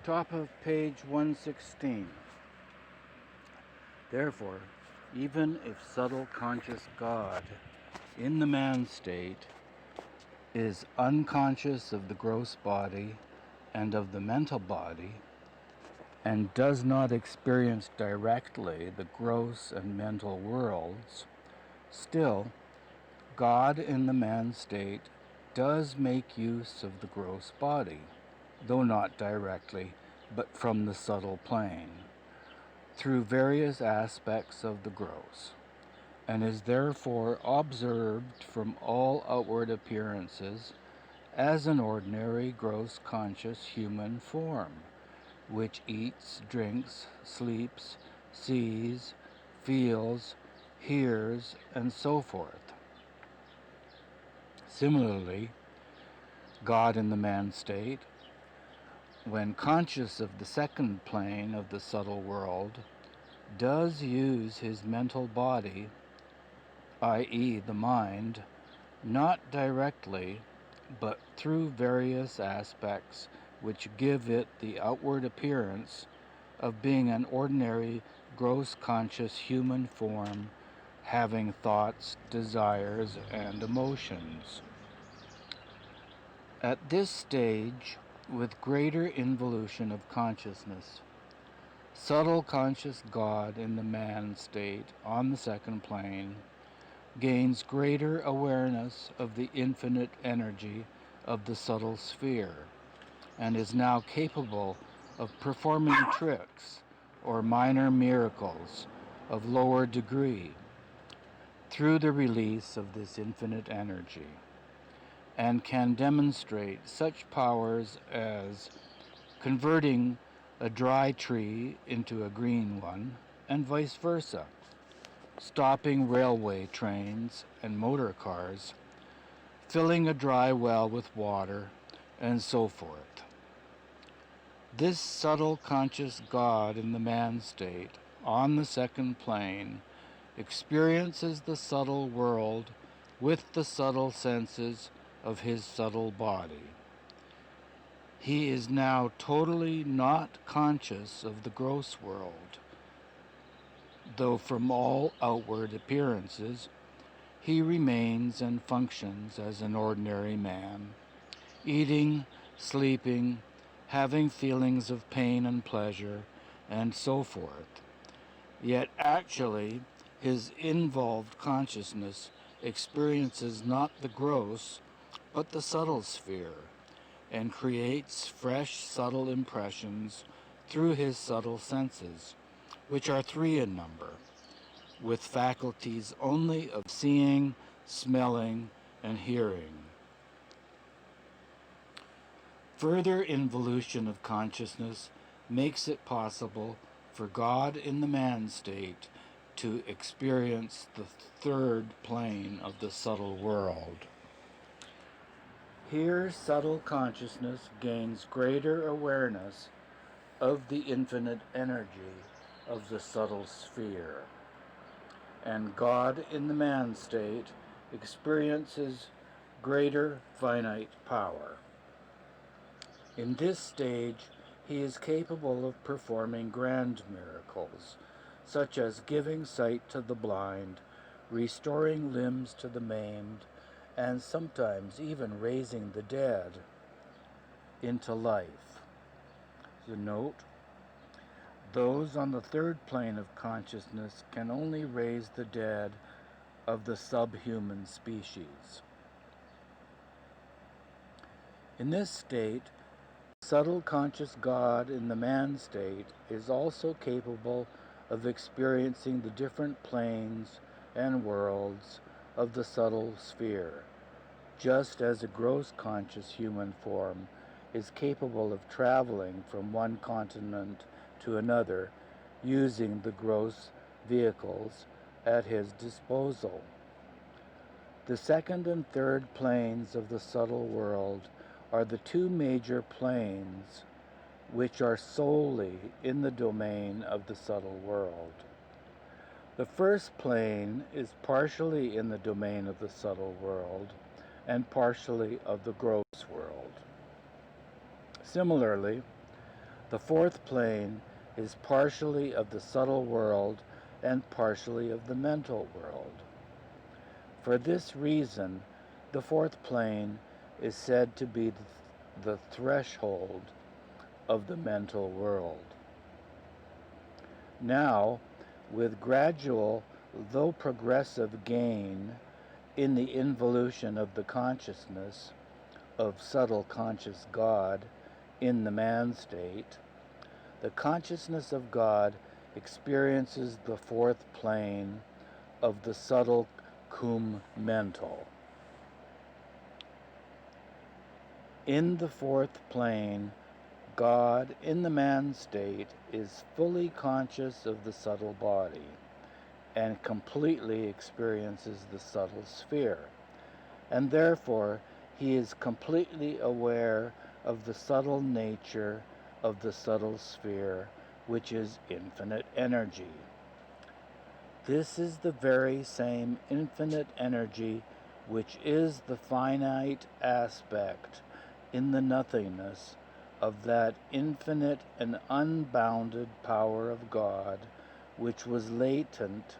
Top of page 116. Therefore, even if subtle conscious God in the man state is unconscious of the gross body and of the mental body, and does not experience directly the gross and mental worlds, still, God in the man state does make use of the gross body, though not directly, but from the subtle plane, through various aspects of the gross, and is therefore observed from all outward appearances as an ordinary gross conscious human form, which eats, drinks, sleeps, sees, feels, hears, and so forth. Similarly, God in the man state, when conscious of the second plane of the subtle world, does use his mental body, i.e. the mind, not directly, but through various aspects which give it the outward appearance of being an ordinary gross conscious human form having thoughts, desires, and emotions. At this stage, with greater involution of consciousness, subtle conscious God in the man state on the second plane gains greater awareness of the infinite energy of the subtle sphere, and is now capable of performing tricks or minor miracles of lower degree through the release of this infinite energy, and can demonstrate such powers as converting a dry tree into a green one, and vice versa, stopping railway trains and motor cars, filling a dry well with water, and so forth. This subtle conscious God in the man state, on the second plane, experiences the subtle world with the subtle senses of his subtle body. He is now totally not conscious of the gross world, though from all outward appearances he remains and functions as an ordinary man, eating, sleeping, having feelings of pain and pleasure, and so forth. Yet actually, his involved consciousness experiences not the gross, but the subtle sphere, and creates fresh, subtle impressions through his subtle senses, which are 3 in number, with faculties only of seeing, smelling, and hearing. Further involution of consciousness makes it possible for God in the man state to experience the third plane of the subtle world. Here, subtle consciousness gains greater awareness of the infinite energy of the subtle sphere, and God in the man state experiences greater finite power. In this stage, he is capable of performing grand miracles, such as giving sight to the blind, restoring limbs to the maimed, and sometimes even raising the dead into life. The note: those on the third plane of consciousness can only raise the dead of the subhuman species. In this state, subtle conscious God in the man state is also capable of experiencing the different planes and worlds of the subtle sphere, just as a gross conscious human form is capable of traveling from one continent to another using the gross vehicles at his disposal. The second and third planes of the subtle world are the 2 major planes which are solely in the domain of the subtle world. The first plane is partially in the domain of the subtle world and partially of the gross world. Similarly, The fourth plane is partially of the subtle world and partially of the mental world. For this reason, the fourth plane is said to be the threshold of the mental world. Now, with gradual, though progressive gain in the involution of the consciousness of subtle conscious God in the man state, the consciousness of God experiences the fourth plane of the subtle cum mental. In the fourth plane, God in the man state is fully conscious of the subtle body and completely experiences the subtle sphere, and therefore he is completely aware of the subtle nature of the subtle sphere, which is infinite energy. This is the very same infinite energy which is the finite aspect in the nothingness of that infinite and unbounded power of God, which was latent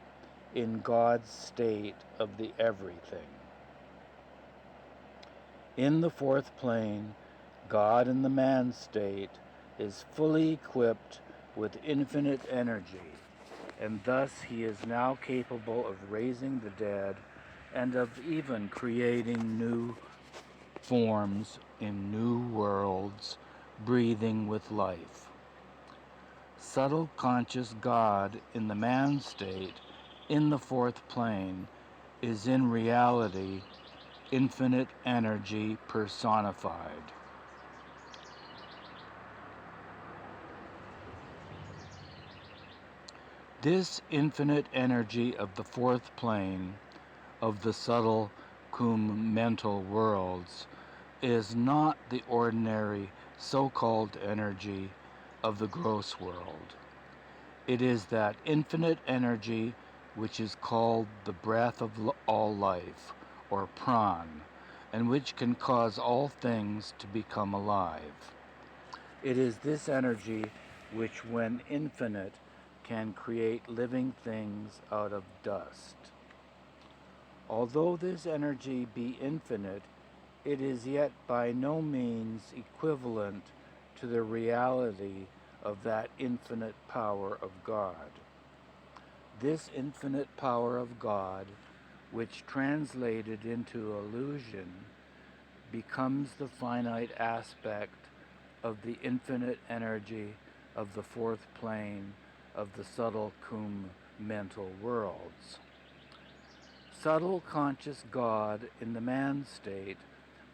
in God's state of the everything. In the fourth plane, God in the man state is fully equipped with infinite energy, and thus he is now capable of raising the dead and of even creating new forms in new worlds, breathing with life. Subtle conscious God in the man state, in the fourth plane, is in reality infinite energy personified. This infinite energy of the fourth plane of the subtle cum mental worlds is not the ordinary so-called energy of the gross world. It is that infinite energy which is called the breath of all life, or pran, and which can cause all things to become alive. It is this energy which, when infinite, can create living things out of dust. Although this energy be infinite, it is yet by no means equivalent to the reality of that infinite power of God. This infinite power of God, which translated into illusion, becomes the finite aspect of the infinite energy of the fourth plane of the subtle cum mental worlds. Subtle conscious God in the man state,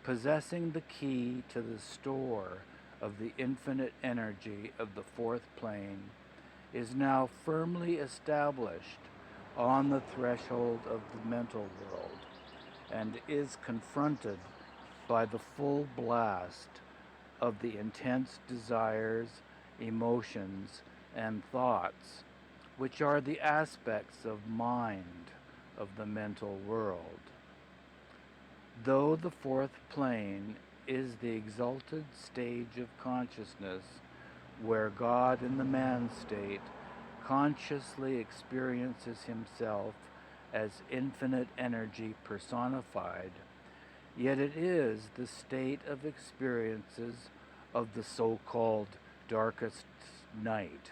possessing the key to the store of the infinite energy of the fourth plane, is now firmly established on the threshold of the mental world and is confronted by the full blast of the intense desires, emotions, and thoughts, which are the aspects of mind of the mental world. Though the fourth plane is the exalted stage of consciousness where God in the man state consciously experiences himself as infinite energy personified, yet it is the state of experiences of the so-called darkest night,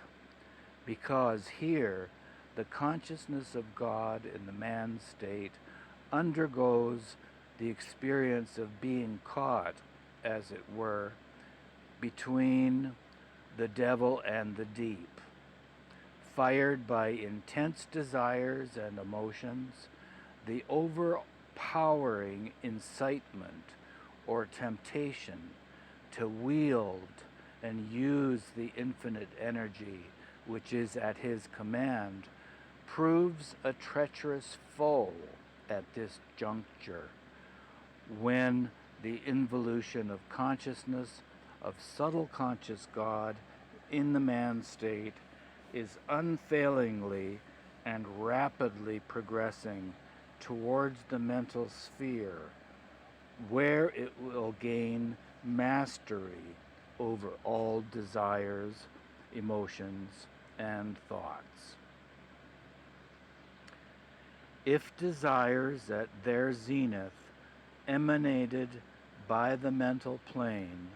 because here the consciousness of God in the man state undergoes the experience of being caught, as it were, between the devil and the deep, fired by intense desires and emotions, the overpowering incitement or temptation to wield and use the infinite energy which is at his command proves a treacherous foe at this juncture, when the involution of consciousness of subtle conscious God in the man state is unfailingly and rapidly progressing towards the mental sphere, where it will gain mastery over all desires, emotions, and thoughts. If desires at their zenith emanated by the mental plane,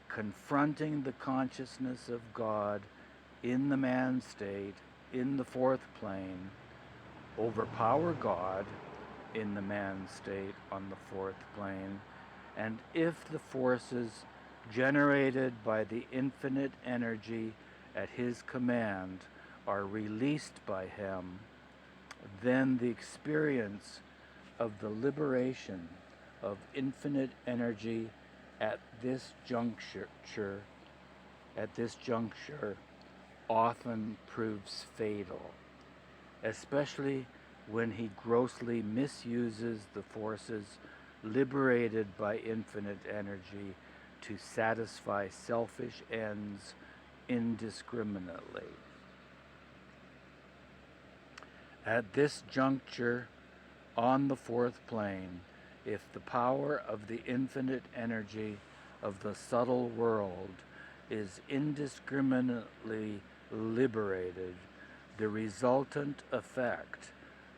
confronting the consciousness of God in the man state in the fourth plane, overpower God in the man state on the fourth plane, and if the forces generated by the infinite energy at his command are released by him, then the experience of the liberation of infinite energy at this juncture often proves fatal, especially when he grossly misuses the forces liberated by infinite energy to satisfy selfish ends indiscriminately. At this juncture, on the fourth plane, if the power of the infinite energy of the subtle world is indiscriminately liberated, the resultant effect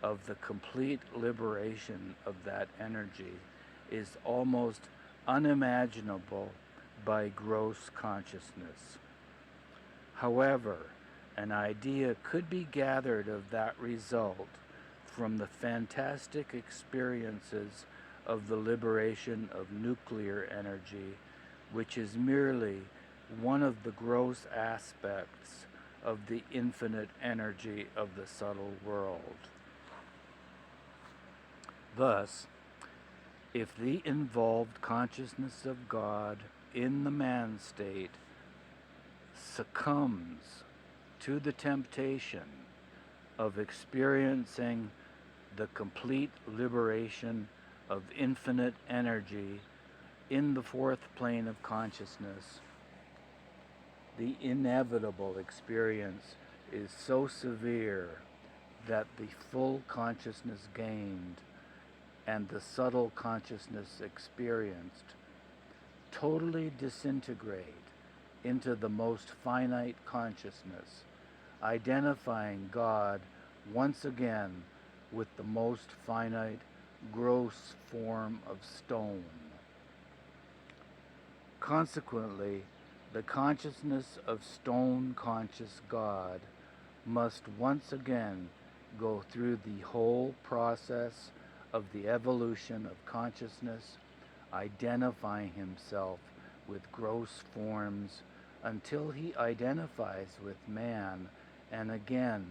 of the complete liberation of that energy is almost unimaginable by gross consciousness. However, an idea could be gathered of that result from the fantastic experiences of the liberation of nuclear energy, which is merely one of the gross aspects of the infinite energy of the subtle world. Thus, if the involved consciousness of God in the man state succumbs to the temptation of experiencing the complete liberation of infinite energy in the fourth plane of consciousness, the inevitable experience is so severe that the full consciousness gained and the subtle consciousness experienced totally disintegrate into the most finite consciousness, identifying God once again with the most finite, gross form of stone. Consequently, the consciousness of stone-conscious God must once again go through the whole process of the evolution of consciousness, identifying himself with gross forms until he identifies with man and again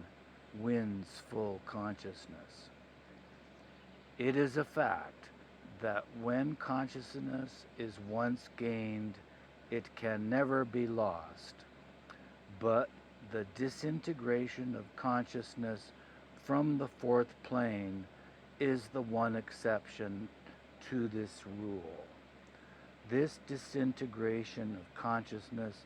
wins full consciousness. It is a fact that when consciousness is once gained, it can never be lost. But the disintegration of consciousness from the fourth plane is the one exception to this rule. This disintegration of consciousness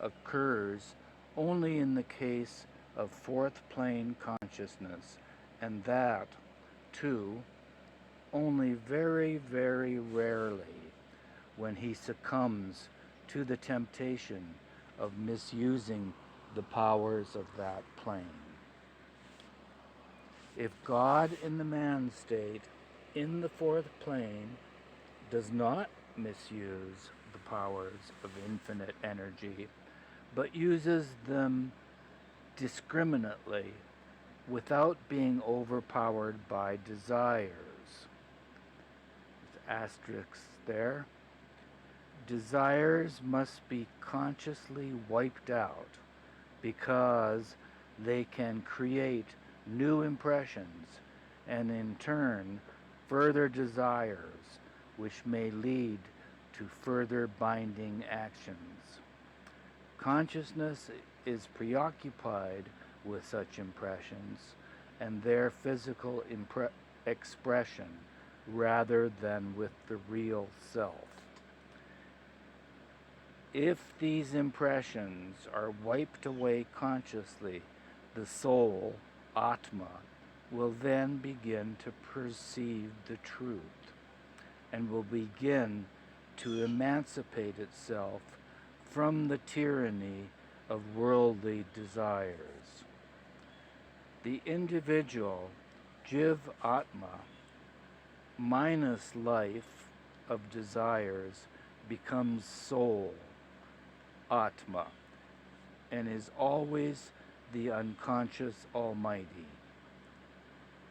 occurs only in the case of fourth plane consciousness, and that, too, only very, very rarely when he succumbs to the temptation of misusing the powers of that plane. If God in the man state, in the fourth plane, does not misuse the powers of infinite energy, but uses them discriminately without being overpowered by desires. There's asterisks there. Desires must be consciously wiped out because they can create new impressions and in turn further desires which may lead to further binding actions. Consciousness is preoccupied with such impressions and their physical expression rather than with the real self. If these impressions are wiped away consciously, the soul, Atma, will then begin to perceive the truth and will begin to emancipate itself from the tyranny of worldly desires. The individual, Jiv Atma, minus life of desires, becomes soul, Atma, and is always the unconscious Almighty.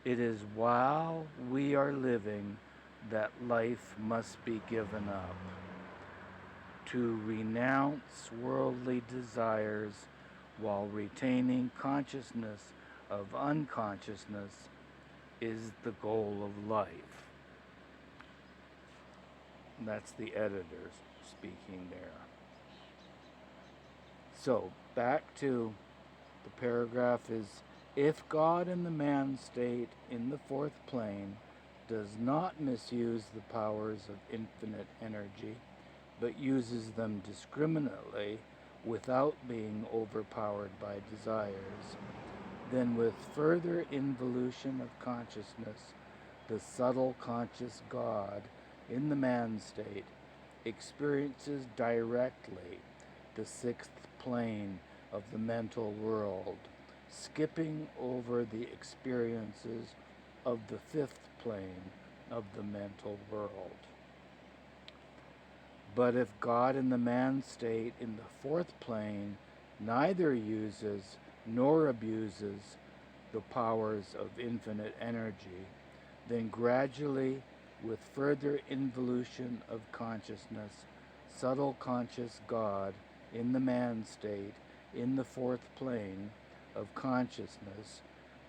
It is while we are living that life must be given up. To renounce worldly desires while retaining consciousness of unconsciousness is the goal of life. And that's the editor speaking there. So, back to the paragraph is, if God in the man state in the fourth plane does not misuse the powers of infinite energy, but uses them discriminately without being overpowered by desires, then with further involution of consciousness, the subtle conscious God in the man state experiences directly the sixth plane of the mental world, skipping over the experiences of the fifth plane of the mental world. But if God in the man state in the fourth plane neither uses nor abuses the powers of infinite energy, then gradually, with further involution of consciousness, subtle conscious God in the man state in the fourth plane of consciousness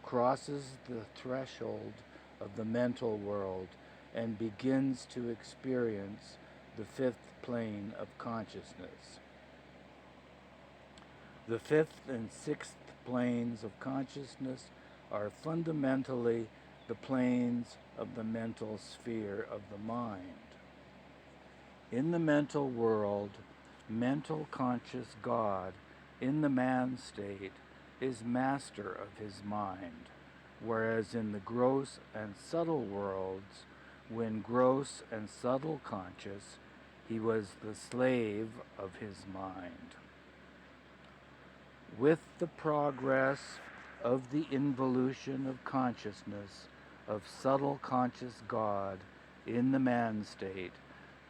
crosses the threshold of the mental world and begins to experience the fifth plane of consciousness. The fifth and sixth planes of consciousness are fundamentally the planes of the mental sphere of the mind. In the mental world, mental conscious God in the man state is master of his mind, whereas in the gross and subtle worlds, when gross and subtle conscious, he was the slave of his mind. With the progress of the involution of consciousness of subtle conscious God in the man state,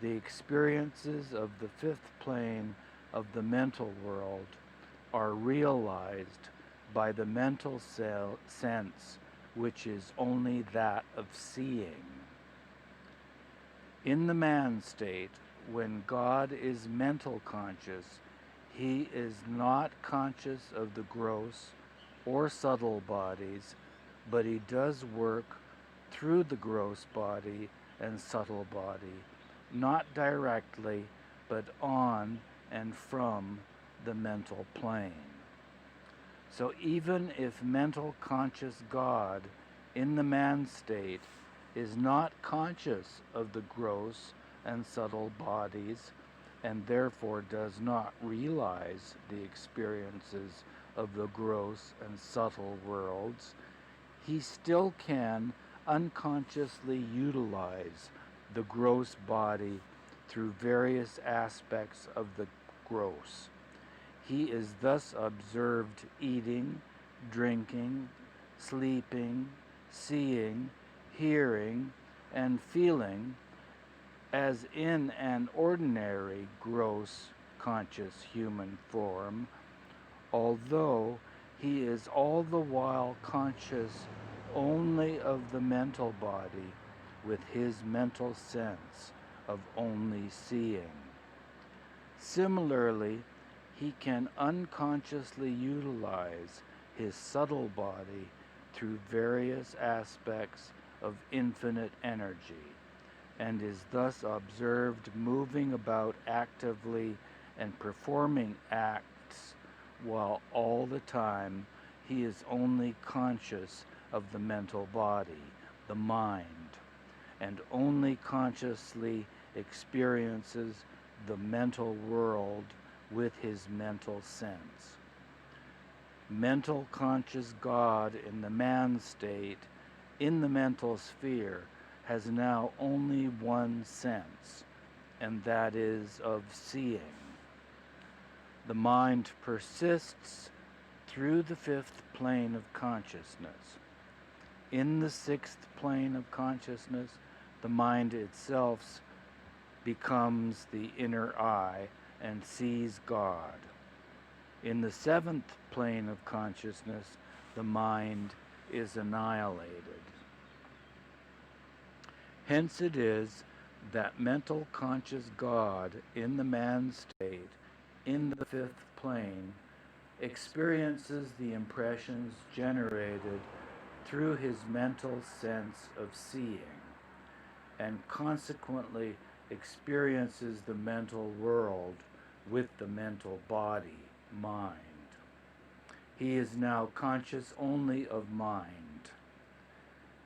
the experiences of the fifth plane of the mental world are realized by the mental sense, which is only that of seeing. In the man state, when God is mental conscious, he is not conscious of the gross or subtle bodies, but he does work through the gross body and subtle body, not directly, but on and from the mental plane. So even if mental conscious God in the man state is not conscious of the gross and subtle bodies, and therefore does not realize the experiences of the gross and subtle worlds, he still can unconsciously utilize the gross body through various aspects of the gross. He is thus observed eating, drinking, sleeping, seeing, hearing, and feeling as in an ordinary gross conscious human form, although he is all the while conscious only of the mental body with his mental sense of only seeing. Similarly, he can unconsciously utilize his subtle body through various aspects of infinite energy, and is thus observed moving about actively and performing acts, while all the time he is only conscious of the mental body, the mind, and only consciously experiences the mental world with his mental sense. Mental conscious God in the man state, in the mental sphere, has now only one sense, and that is of seeing. The mind persists through the fifth plane of consciousness. In the sixth plane of consciousness, the mind itself becomes the inner eye and sees God. In the seventh plane of consciousness, the mind is annihilated. Hence it is that mental conscious God in the man state, in the fifth plane, experiences the impressions generated through his mental sense of seeing, and consequently experiences the mental world with the mental body, mind. He is now conscious only of mind.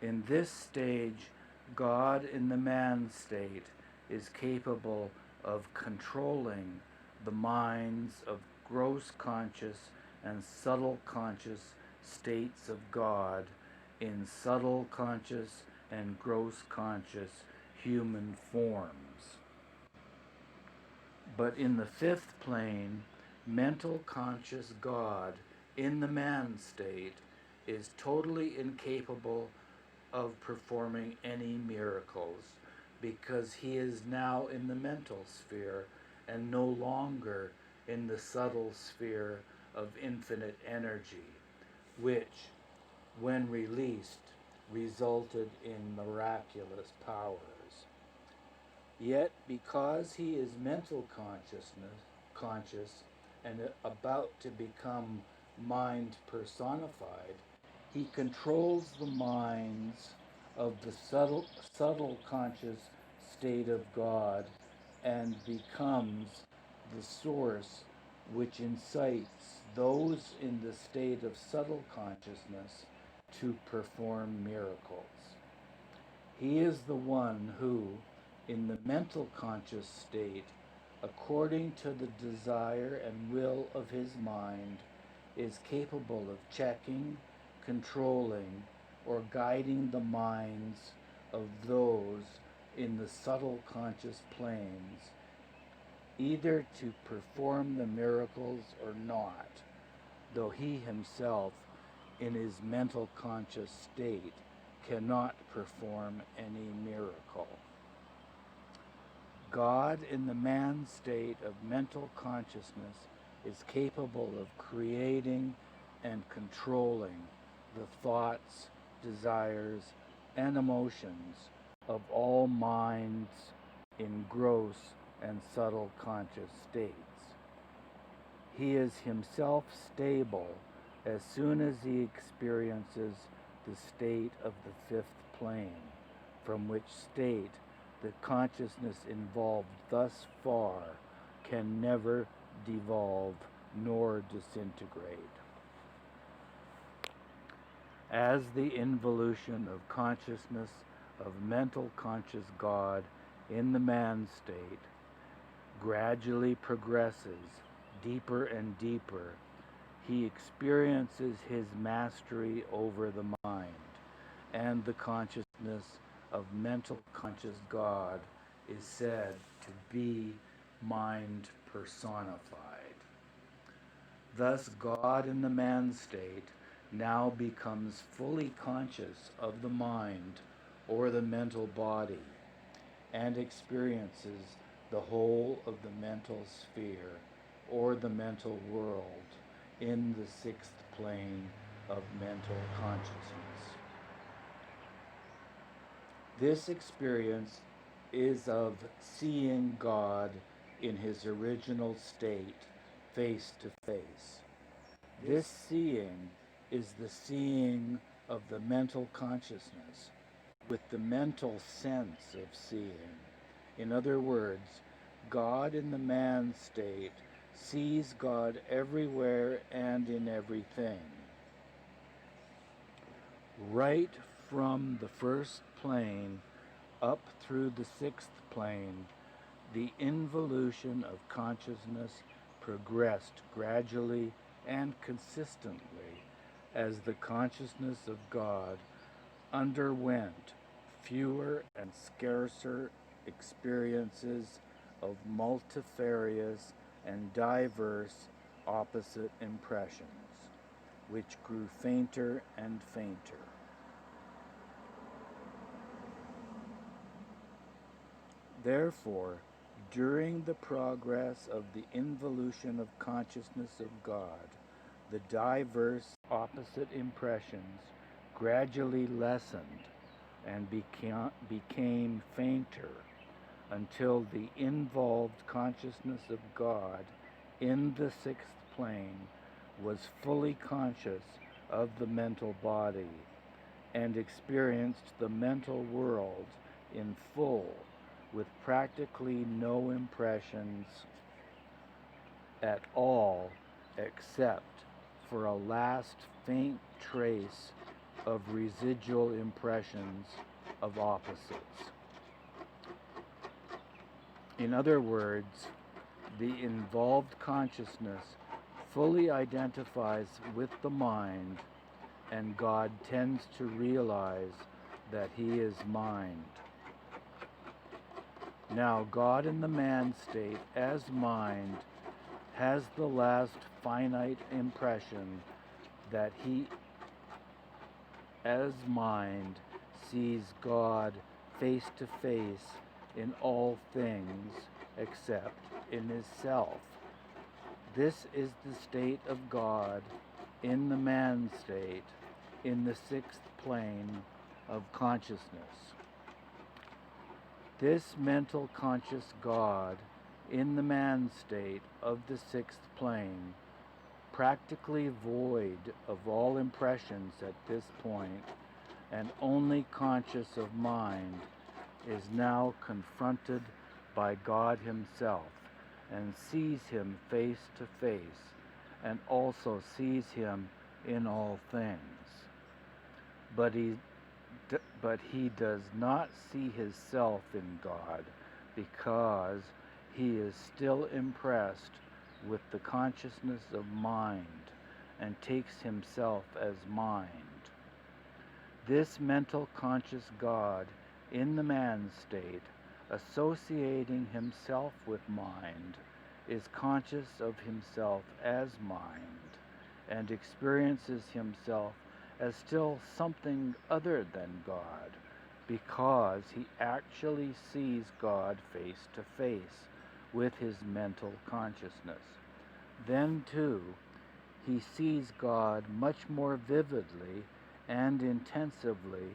In this stage, God in the man state is capable of controlling the minds of gross conscious and subtle conscious states of God in subtle conscious and gross conscious human forms. But in the fifth plane, mental conscious God in the man state is totally incapable of performing any miracles because he is now in the mental sphere and no longer in the subtle sphere of infinite energy, which, when released, resulted in miraculous powers. Yet, because he is mental conscious and about to become mind personified, he controls the minds of the subtle conscious state of God and becomes the source which incites those in the state of subtle consciousness to perform miracles. He is the one who, in the mental conscious state, according to the desire and will of his mind, is capable of checking, controlling, or guiding the minds of those in the subtle conscious planes, either to perform the miracles or not, though he himself, in his mental conscious state, cannot perform any miracle. God in the man state of mental consciousness is capable of creating and controlling the thoughts, desires, and emotions of all minds in gross and subtle conscious states. He is himself stable as soon as he experiences the state of the fifth plane, from which state the consciousness involved thus far can never devolve nor disintegrate. As the involution of consciousness of mental conscious God in the man state gradually progresses deeper and deeper, he experiences his mastery over the mind, and the consciousness of mental conscious God is said to be mind personified. Thus, God in the man state now becomes fully conscious of the mind or the mental body and experiences the whole of the mental sphere or the mental world in the sixth plane of mental consciousness. This experience is of seeing God in his original state, face to face. This seeing is the seeing of the mental consciousness with the mental sense of seeing. In other words, God in the man state sees God everywhere and in everything. Right from the first plane up through the sixth plane, the involution of consciousness progressed gradually and consistently as the consciousness of God underwent fewer and scarcer experiences of multifarious and diverse opposite impressions, which grew fainter and fainter. Therefore, during the progress of the involution of consciousness of God, the diverse opposite impressions gradually lessened and became fainter until the involved consciousness of God in the sixth plane was fully conscious of the mental body and experienced the mental world in full with practically no impressions at all except for a last faint trace of residual impressions of opposites. In other words, the involved consciousness fully identifies with the mind, and God tends to realize that he is mind. Now, God in the man state as mind has the last finite impression that he, as mind, sees God face to face in all things except in his self. This is the state of God in the man state in the sixth plane of consciousness. This mental conscious God in the man state of the sixth plane, practically void of all impressions at this point and only conscious of mind, is now confronted by God himself and sees him face to face and also sees him in all things. But he does not see his self in God because he is still impressed with the consciousness of mind and takes himself as mind. This mental conscious God in the man state, associating himself with mind, is conscious of himself as mind and experiences himself as still something other than God, because he actually sees God face to face with his mental consciousness. Then, too, he sees God much more vividly and intensively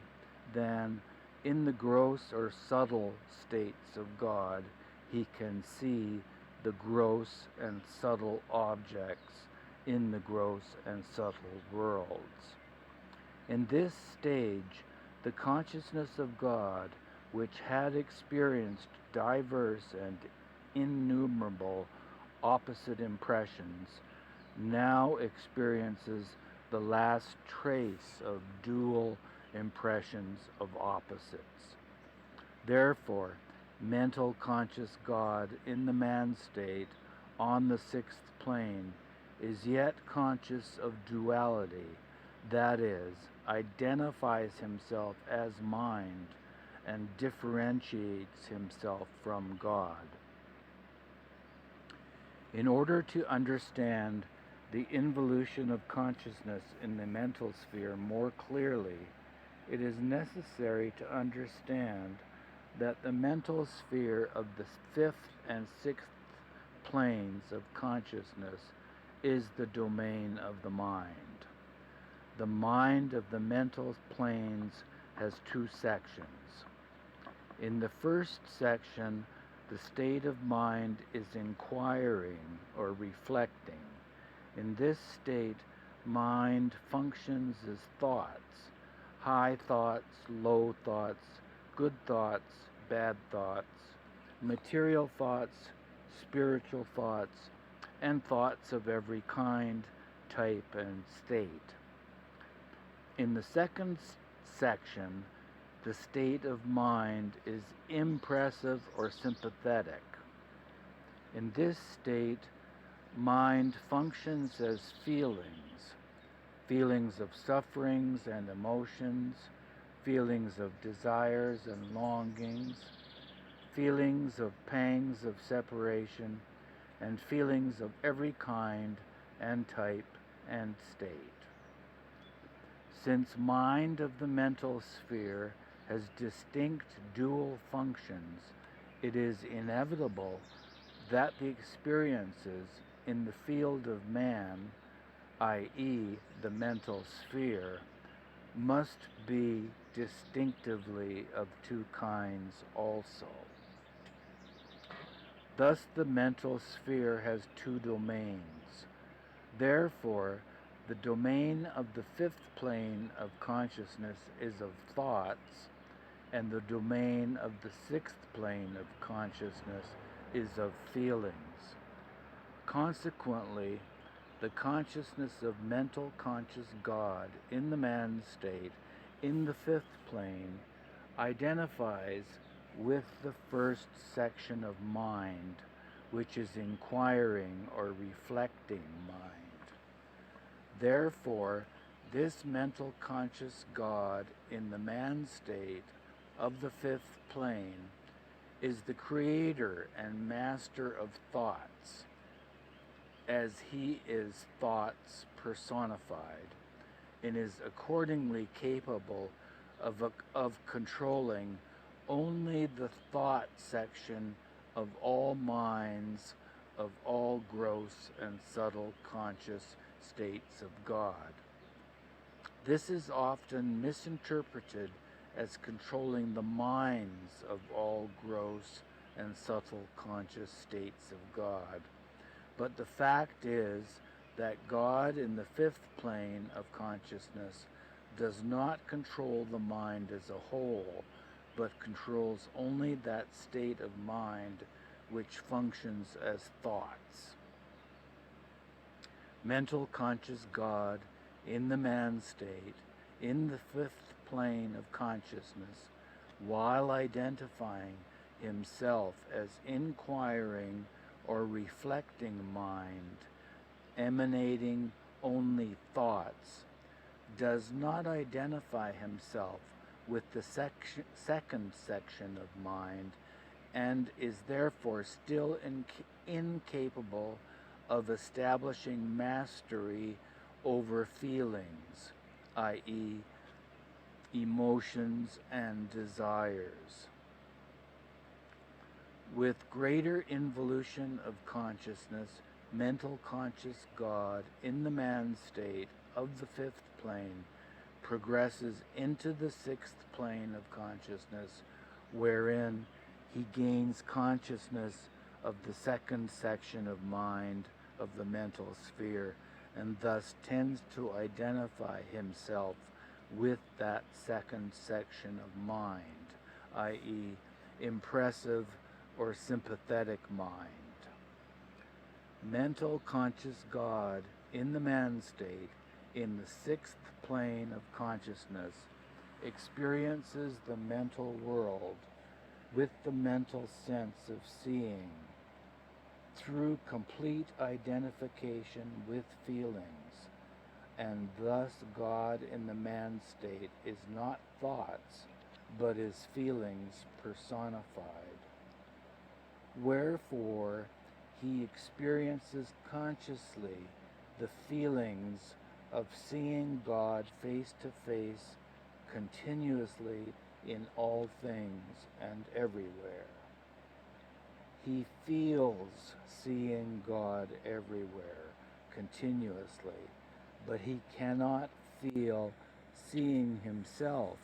than in the gross or subtle states of God he can see the gross and subtle objects in the gross and subtle worlds. In this stage, the consciousness of God, which had experienced diverse and innumerable opposite impressions, now experiences the last trace of dual impressions of opposites. Therefore, mental conscious God in the man state on the sixth plane is yet conscious of duality, that is, identifies himself as mind and differentiates himself from God. In order to understand the involution of consciousness in the mental sphere more clearly, it is necessary to understand that the mental sphere of the fifth and sixth planes of consciousness is the domain of the mind. The mind of the mental planes has two sections. In the first section, the state of mind is inquiring or reflecting. In this state, mind functions as thoughts, high thoughts, low thoughts, good thoughts, bad thoughts, material thoughts, spiritual thoughts, and thoughts of every kind, type, and state. In the second section, the state of mind is impressive or sympathetic. In this state, mind functions as feelings of sufferings and emotions, feelings of desires and longings, feelings of pangs of separation, and feelings of every kind and type and state. Since mind of the mental sphere has distinct dual functions, it is inevitable that the experiences in the field of man, i.e., the mental sphere, must be distinctively of two kinds also. Thus the mental sphere has two domains. Therefore, the domain of the fifth plane of consciousness is of thoughts, and the domain of the sixth plane of consciousness is of feelings. Consequently, the consciousness of mental conscious God in the man state in the fifth plane identifies with the first section of mind, which is inquiring or reflecting mind. Therefore, this mental conscious God in the man state of the fifth plane is the creator and master of thoughts, as he is thoughts personified, and is accordingly capable of controlling only the thought section of all minds, of all gross and subtle conscious states of God. This is often misinterpreted as controlling the minds of all gross and subtle conscious states of God. But the fact is that God in the fifth plane of consciousness does not control the mind as a whole, but controls only that state of mind which functions as thoughts. Mental conscious God in the man state, in the fifth plane of consciousness, while identifying himself as inquiring or reflecting mind, emanating only thoughts, does not identify himself with the second section of mind, and is therefore still incapable of establishing mastery over feelings, i.e., emotions and desires. With greater involution of consciousness, mental conscious God in the man state of the fifth plane progresses into the sixth plane of consciousness, wherein he gains consciousness of the second section of mind of the mental sphere, and thus tends to identify himself with that second section of mind, i.e., impressive or sympathetic mind. Mental conscious God in the man state, in the sixth plane of consciousness, experiences the mental world with the mental sense of seeing through complete identification with feelings, and thus God in the man state is not thoughts, but is feelings personified. Wherefore, he experiences consciously the feelings of seeing God face to face continuously in all things and everywhere. He feels seeing God everywhere continuously, but he cannot feel seeing himself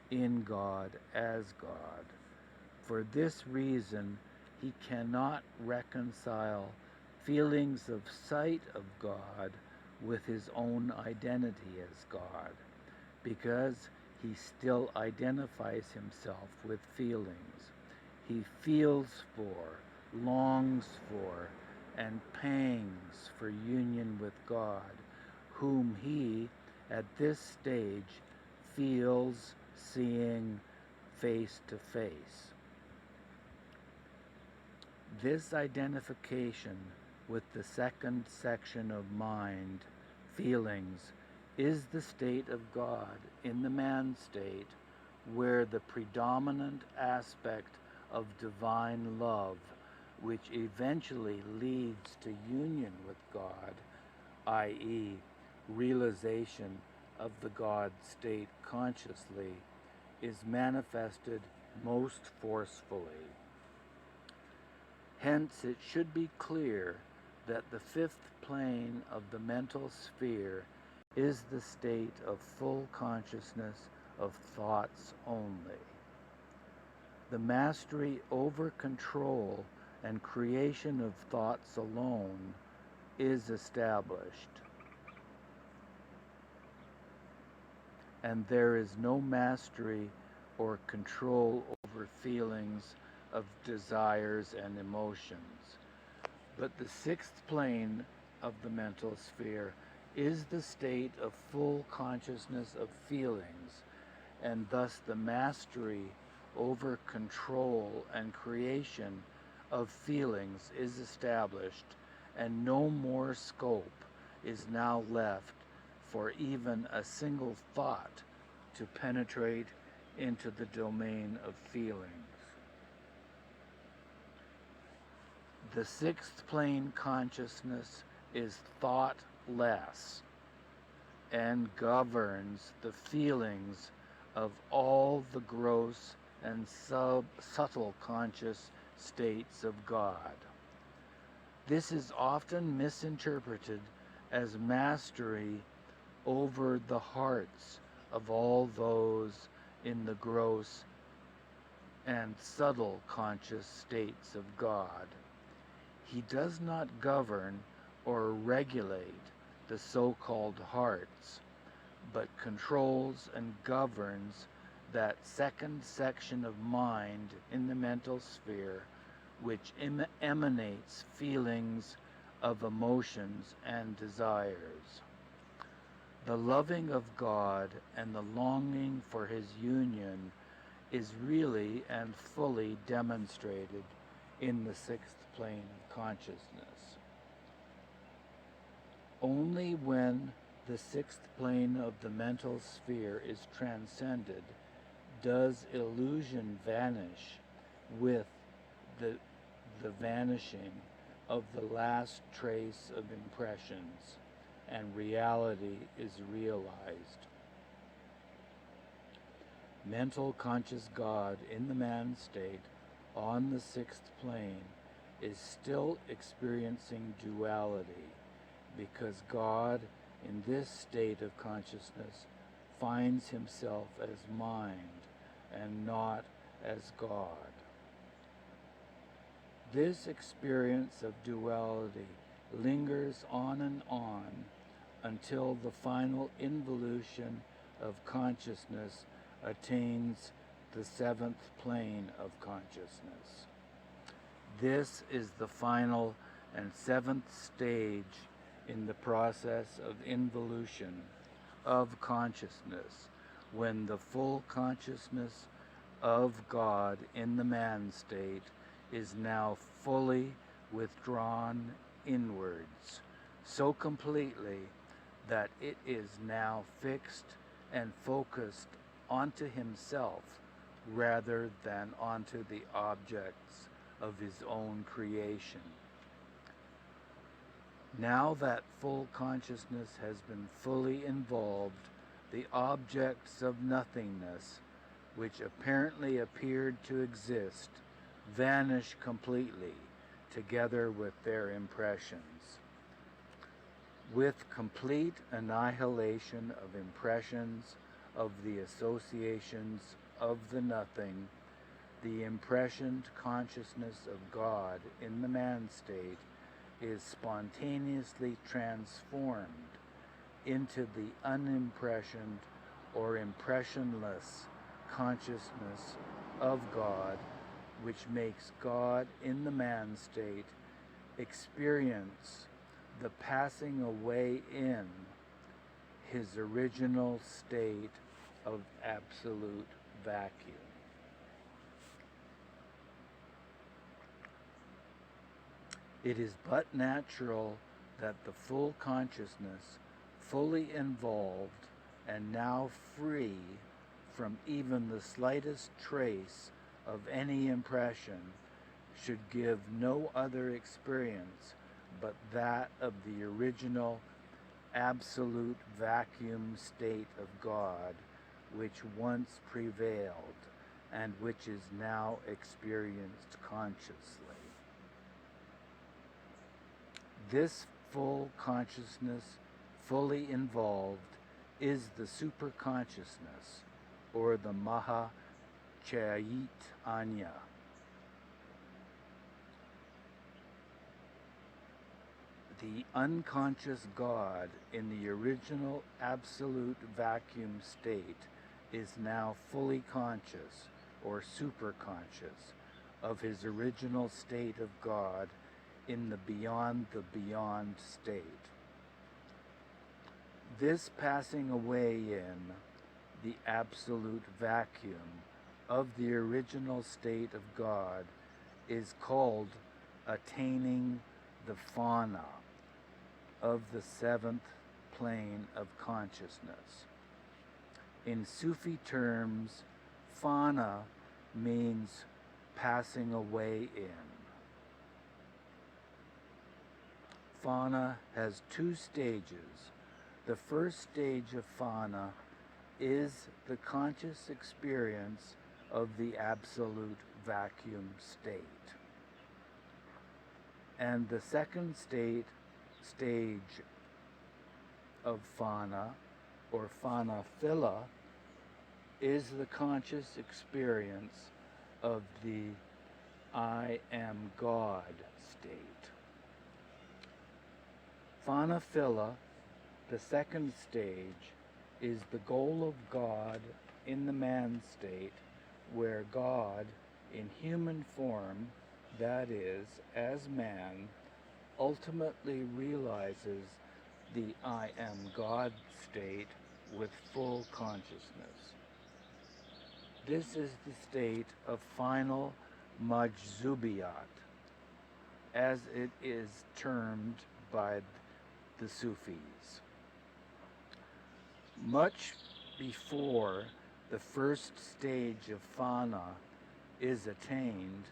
in God as God. For this reason, he cannot reconcile feelings of sight of God with his own identity as God, because he still identifies himself with feelings. He feels for, longs for, and pangs for union with God, whom he, at this stage, feels seeing face to face. This identification with the second section of mind, feelings, is the state of God in the man state, where the predominant aspect of divine love which eventually leads to union with God, i.e., realization of the God state consciously, is manifested most forcefully. Hence, it should be clear that the fifth plane of the mental sphere is the state of full consciousness of thoughts only. The mastery over control and creation of thoughts alone is established, and there is no mastery or control over feelings of desires and emotions. But the sixth plane of the mental sphere is the state of full consciousness of feelings, and thus the mastery over control and creation of feelings is established, and no more scope is now left for even a single thought to penetrate into the domain of feelings. The sixth plane consciousness is thoughtless and governs the feelings of all the gross and subtle conscious states of God. This is often misinterpreted as mastery over the hearts of all those in the gross and subtle conscious states of God. He does not govern or regulate the so-called hearts, but controls and governs that second section of mind in the mental sphere which emanates feelings of emotions and desires. The loving of God and the longing for his union is really and fully demonstrated in the sixth plane of consciousness. Only when the sixth plane of the mental sphere is transcended does illusion vanish with the vanishing of the last trace of impressions, and reality is realized. Mental conscious God in the man state on the sixth plane is still experiencing duality, because God in this state of consciousness finds himself as mind and not as God. This experience of duality lingers on and on until the final involution of consciousness attains the seventh plane of consciousness. This is the final and seventh stage in the process of involution of consciousness, when the full consciousness of God in the man state is now fully withdrawn inwards, so completely that it is now fixed and focused onto himself rather than onto the objects of his own creation. Now that full consciousness has been fully involved, the objects of nothingness, which apparently appeared to exist, vanish completely, together with their impressions. With complete annihilation of impressions of the associations of the nothing, the impressioned consciousness of God in the man state is spontaneously transformed into the unimpressioned or impressionless consciousness of God, which makes God in the man state experience the passing away in his original state of absolute vacuum. It is but natural that the full consciousness, fully involved and now free from even the slightest trace of any impression, should give no other experience but that of the original absolute vacuum state of God, which once prevailed and which is now experienced consciously. This full consciousness, fully involved, is the superconsciousness, or the Maha Chaitanya. The unconscious God in the original absolute vacuum state is now fully conscious, or superconscious, of his original state of God in the beyond state. This passing away in the absolute vacuum of the original state of God is called attaining the fauna of the seventh plane of consciousness. In Sufi terms, fauna means passing away in. Fauna has two stages. The first stage of fauna is the conscious experience of the absolute vacuum state. And the second stage of fauna, or phanephila, is the conscious experience of the I am God state. Phanephila, the second stage, is the goal of God in the man state, where God, in human form, that is, as man, ultimately realizes the I am God state with full consciousness. This is the state of final majzubiyat, as it is termed by the Sufis. Much before the first stage of fana is attained,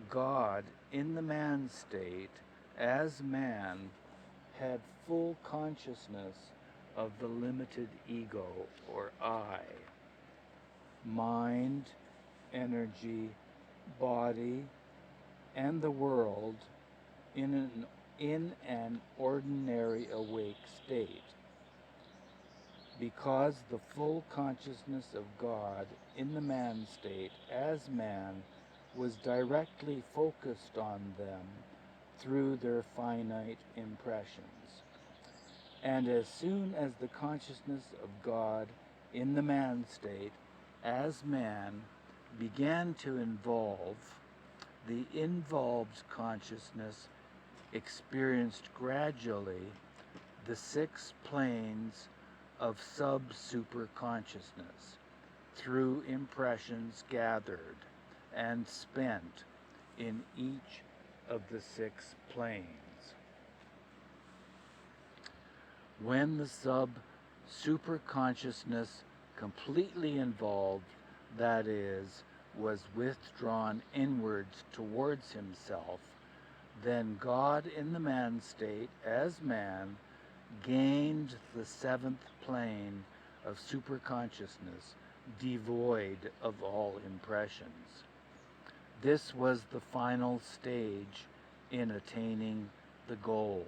God in the man state, as man, had full consciousness of the limited ego, or I, mind, energy, body, and the world in an ordinary awake state. Because the full consciousness of God in the man state as man was directly focused on them through their finite impressions. And as soon as the consciousness of God in the man state as man began to involve, the involved consciousness experienced gradually the 6 planes of sub-super consciousness through impressions gathered and spent in each of the 6 planes. When the sub-super consciousness completely involved, that is, was withdrawn inwards towards himself, then God in the man state as man gained the 7th plane of superconsciousness, devoid of all impressions. This was the final stage in attaining the goal.